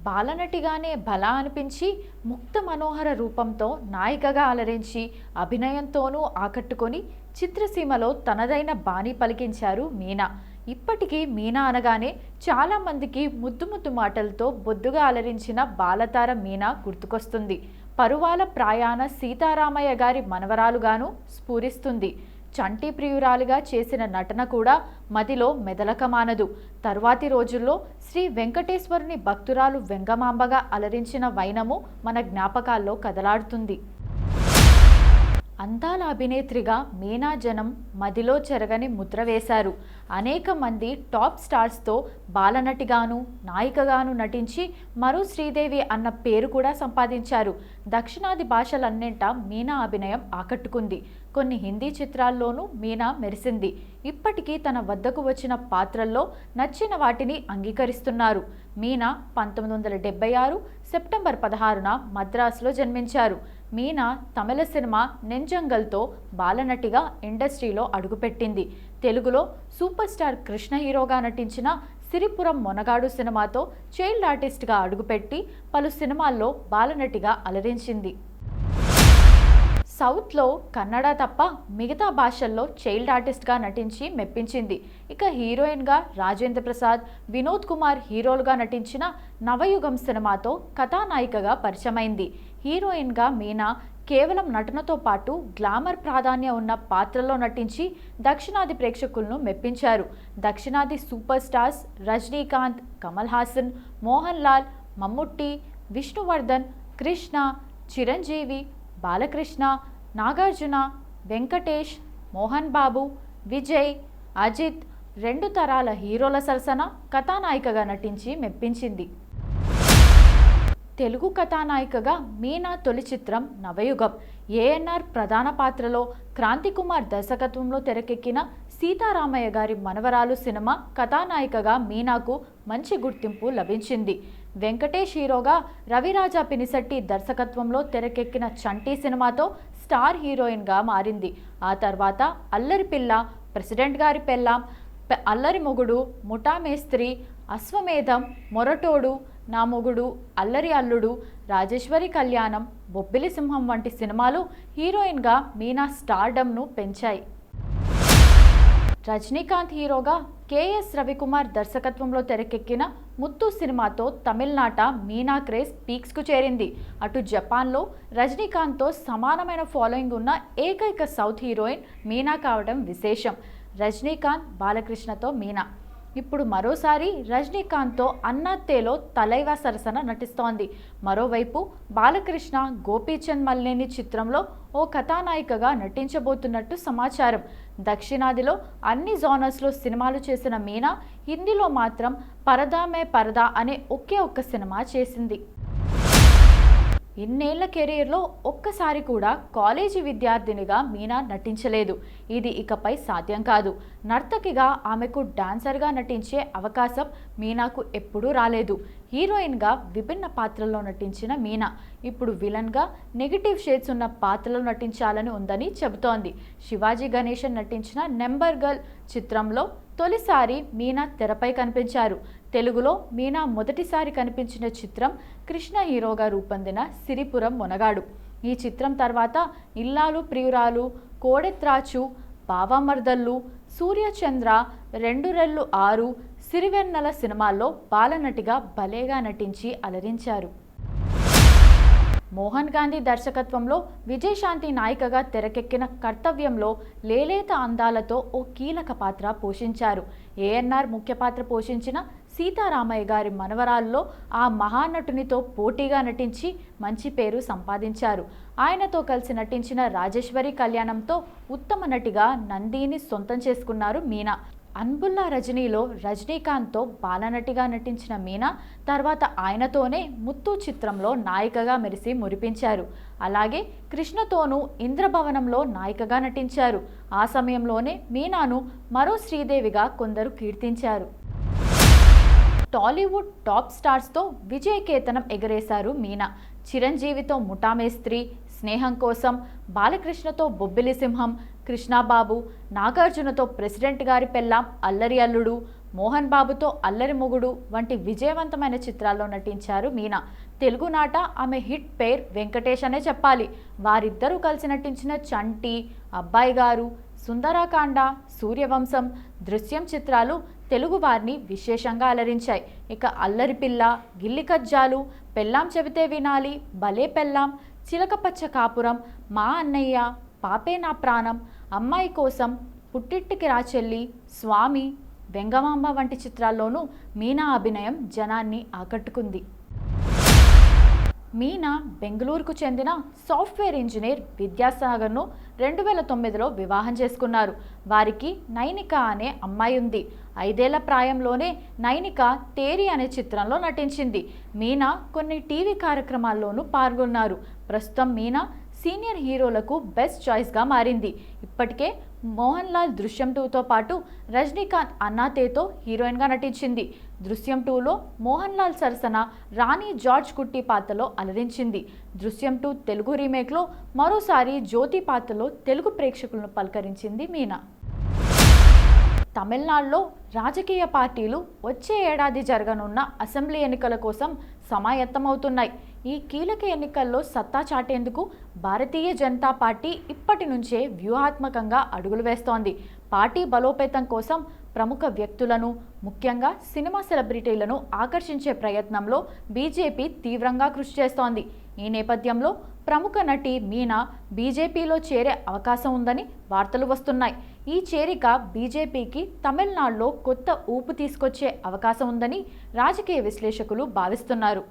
బాలనటిగానే బలా అనిపించి ముక్త మనోహర రూపంతో నాయికగా అలరించి అభినయంతోనూ ఆకట్టుకొని చిత్రసీమలో తనదైన బాణీ పలికించారు మీనా. ఇప్పటికీ మీనా అనగానే చాలామందికి ముద్దు ముద్దు మాటలతో బొద్దుగా అలరించిన బాలతార మీనా గుర్తుకొస్తుంది. పరువాల ప్రయాణ సీతారామయ్య గారి మనవరాలుగాను స్ఫూరిస్తుంది. చంటి ప్రియురాలిగా చేసిన నటన కూడా మదిలో మెదలకమానదు. తరువాతి రోజుల్లో శ్రీ వెంకటేశ్వరుని భక్తురాలు వెంగమాంబగా అలరించిన వైనము మన జ్ఞాపకాల్లో కదలాడుతుంది. అందాల అభినేత్రిగా మీనా జనం మదిలో చెరగని ముద్ర వేశారు. అనేక మంది టాప్ స్టార్స్తో బాలనటిగాను నాయికగాను నటించి మరో శ్రీదేవి అన్న పేరు కూడా సంపాదించారు. దక్షిణాది భాషలన్నింటా మీనా అభినయం ఆకట్టుకుంది. కొన్ని హిందీ చిత్రాల్లోనూ మీనా మెరిసింది. ఇప్పటికీ తన వద్దకు వచ్చిన పాత్రల్లో నచ్చిన వాటిని అంగీకరిస్తున్నారు. మీనా 1976 సెప్టెంబర్ 16న మద్రాసులో జన్మించారు. మీనా తమిళ సినిమా నెంజంగల్తో బాలనటిగా ఇండస్ట్రీలో అడుగుపెట్టింది. తెలుగులో సూపర్ స్టార్ కృష్ణ హీరోగా నటించిన సిరిపురం మొనగాడు సినిమాతో చైల్డ్ ఆర్టిస్ట్గా అడుగుపెట్టి పలు సినిమాల్లో బాలనటిగా అలరించింది. సౌత్లో కన్నడ తప్ప మిగతా భాషల్లో చైల్డ్ ఆర్టిస్ట్గా నటించి మెప్పించింది. ఇక హీరోయిన్గా రాజేంద్ర ప్రసాద్, వినోద్ కుమార్ హీరోలుగా నటించిన నవయుగం సినిమాతో కథానాయికగా పరిచయమైంది. హీరోయిన్గా మీనా కేవలం నటనతో పాటు గ్లామర్ ప్రాధాన్యం ఉన్న పాత్రల్లో నటించి దక్షిణాది ప్రేక్షకులను మెప్పించారు. దక్షిణాది సూపర్ స్టార్స్ రజనీకాంత్, కమల్ హాసన్, మోహన్ లాల్, మమ్ముట్టి, విష్ణువర్ధన్, కృష్ణ, చిరంజీవి, బాలకృష్ణ, నాగార్జున, వెంకటేష్, మోహన్ బాబు, విజయ్, అజిత్ 2 తరాల హీరోల సరసన కథానాయికగా నటించి మెప్పించింది. తెలుగు కథానాయికగా మీనా తొలి చిత్రం నవయుగం. ఏఎన్ఆర్ ప్రధాన పాత్రలో క్రాంతికుమార్ దర్శకత్వంలో తెరకెక్కిన సీతారామయ్య గారి మనవరాలు సినిమా కథానాయికగా మీనాకు మంచి గుర్తింపు లభించింది. వెంకటేష్ హీరోగా రవిరాజా పినిశెట్టి దర్శకత్వంలో తెరకెక్కిన చంటి సినిమాతో స్టార్ హీరోయిన్గా మారింది. ఆ తర్వాత అల్లరి పిల్ల, ప్రెసిడెంట్ గారి పెళ్ళాం, అల్లరి మొగుడు, ముఠా మేస్త్రి, అశ్వమేధం, మొరటోడు, నా మొగుడు, అల్లరి అల్లుడు, రాజేశ్వరి కళ్యాణం, బొబ్బిలి సింహం వంటి సినిమాలు హీరోయిన్గా మీనా స్టార్డమ్ను పెంచాయి. రజనీకాంత్ హీరోగా కెఎస్ రవికుమార్ దర్శకత్వంలో తెరకెక్కిన ముత్తు సినిమాతో తమిళనాట మీనా క్రేజ్ పీక్స్కు చేరింది. అటు జపాన్లో రజనీకాంత్తో సమానమైన ఫాలోయింగ్ ఉన్న ఏకైక సౌత్ హీరోయిన్ మీనా కావడం విశేషం. రజనీకాంత్, బాలకృష్ణతో మీనా ఇప్పుడు మరోసారి రజనీకాంత్తో అన్నాత్తేలో తలైవా సరసన నటిస్తోంది. మరోవైపు బాలకృష్ణ గోపీచంద్ మల్లేని చిత్రంలో ఓ కథానాయికగా నటించబోతున్నట్టు సమాచారం. దక్షిణాదిలో అన్ని జోనర్స్లో సినిమాలు చేసిన మీనా హిందీలో మాత్రం పరదా మే పరదా అనే ఒకే ఒక్క సినిమా చేసింది. ఇన్నేళ్ల కెరీర్లో ఒక్కసారి కూడా కాలేజీ విద్యార్థినిగా మీనా నటించలేదు. ఇది ఇకపై సాధ్యం కాదు. నర్తకిగా ఆమెకు డాన్సర్గా నటించే అవకాశం మీనాకు ఎప్పుడూ రాలేదు. హీరోయిన్గా విభిన్న పాత్రల్లో నటించిన మీనా ఇప్పుడు విలన్గా నెగిటివ్ షేడ్స్ ఉన్న పాత్రలో నటించాలని ఉందని చెబుతోంది. శివాజీ గణేశన్ నటించిన నెంబర్ గర్ల్ చిత్రంలో తొలిసారి మీనా తెరపై కనిపించారు. తెలుగులో మీనా మొదటిసారి కనిపించిన చిత్రం కృష్ణ హీరోగా రూపొందిన సిరిపురం మొనగాడు. ఈ చిత్రం తర్వాత ఇల్లాలు ప్రియురాలు, కోడెత్రాచు, బావామర్దళ్ళు, సూర్యచంద్ర, 2 రెళ్ళు 6, సిరివెన్నెల సినిమాల్లో బాలనటిగా భలేగా నటించి అలరించారు. మోహన్ గాంధీ దర్శకత్వంలో విజయశాంతి నాయికగా తెరకెక్కిన కర్తవ్యంలో లేలేత అందాలతో ఓ కీలక పాత్ర పోషించారు. ఏఎన్ఆర్ ముఖ్య పాత్ర పోషించిన సీతారామయ్య గారి మనవరాల్లో ఆ మహానటునితో పోటీగా నటించి మంచి పేరు సంపాదించారు. ఆయనతో కలిసి నటించిన రాజేశ్వరి కళ్యాణంతో ఉత్తమ నటిగా నందిని సొంతం చేసుకున్నారు మీనా. అన్బుల్లా రజనీలో రజనీకాంత్తో బాలనటిగా నటించిన మీనా తర్వాత ఆయనతోనే ముత్తు చిత్రంలో నాయికగా మెరిసి మురిపించారు. అలాగే కృష్ణతోనూ ఇంద్రభవనంలో నాయికగా నటించారు. ఆ సమయంలోనే మీనాను మరో శ్రీదేవిగా కొందరు కీర్తించారు. Tollywood top స్టార్స్తో విజయకేతనం ఎగరేశారు Meena. చిరంజీవితో ముఠా మేస్త్రి, స్నేహం కోసం, బాలకృష్ణతో బొబ్బిలి సింహం, కృష్ణబాబు, నాగార్జునతో ప్రెసిడెంట్ గారి పెళ్ళాం, అల్లరి అల్లుడు, మోహన్ బాబుతో అల్లరి మొగుడు వంటి విజయవంతమైన చిత్రాల్లో నటించారు మీనా. తెలుగునాట ఆమె హిట్ పేర్ వెంకటేష్ అనే చెప్పాలి. వారిద్దరూ కలిసి నటించిన చంటి, అబ్బాయి గారు, సుందరాకాండ, సూర్యవంశం, దృశ్యం చిత్రాలు తెలుగు వారిని విశేషంగా అలరించాయి. ఇక అల్లరి పిల్ల, గిల్లి కజ్జాలు, పెళ్ళాం చెబితే వినాలి, భలే పెళ్ళాం, చిలకపచ్చ కాపురం, మా అన్నయ్య, పాపే నా ప్రాణం, అమ్మాయి కోసం, పుట్టింటికి రాచెల్లి, స్వామి, వెంగమాంబ వంటి చిత్రాల్లోనూ మీనా అభినయం జనాన్ని ఆకట్టుకుంది. మీనా బెంగళూరుకు చెందిన సాఫ్ట్వేర్ ఇంజనీర్ విద్యాసాగర్ను 2009లో వివాహం చేసుకున్నారు. వారికి నైనిక అనే అమ్మాయి ఉంది. 5 ఏళ్ల ప్రాయంలోనే నైనిక తేరి అనే చిత్రంలో నటించింది. మీనా కొన్ని టీవీ కార్యక్రమాల్లోనూ పాల్గొన్నారు. ప్రస్తుతం మీనా సీనియర్ హీరోలకు బెస్ట్ చాయిస్గా మారింది. ఇప్పటికే మోహన్ లాల్ దృశ్యం 2తో పాటు రజనీకాంత్ అన్నాతేతో హీరోయిన్గా నటించింది. దృశ్యం 2లో మోహన్ లాల్ సరసన రాణి జార్జ్ కుట్టి పాత్రలో అలరించింది. దృశ్యం 2 తెలుగు రీమేక్లో మరోసారి జ్యోతి పాత్రలో తెలుగు ప్రేక్షకులను పలకరించింది మీనా. తమిళనాడులో రాజకీయ పార్టీలు వచ్చే ఏడాది జరగనున్న అసెంబ్లీ ఎన్నికల కోసం సమాయత్తమవుతున్నాయి. ఈ కీలక ఎన్నికల్లో సత్తా చాటేందుకు భారతీయ జనతా పార్టీ ఇప్పటి నుంచే వ్యూహాత్మకంగా అడుగులు వేస్తోంది. పార్టీ బలోపేతం కోసం ప్రముఖ వ్యక్తులను, ముఖ్యంగా సినిమా సెలబ్రిటీలను ఆకర్షించే ప్రయత్నంలో బీజేపీ తీవ్రంగా కృషి చేస్తోంది. ఈ నేపథ్యంలో ప్రముఖ నటి మీనా బీజేపీలో చేరే అవకాశం ఉందని వార్తలు వస్తున్నాయి. ఈ చేరిక బీజేపీకి తమిళనాడులో కొత్త ఊపు తీసుకొచ్చే అవకాశం ఉందని రాజకీయ విశ్లేషకులు భావిస్తున్నారు.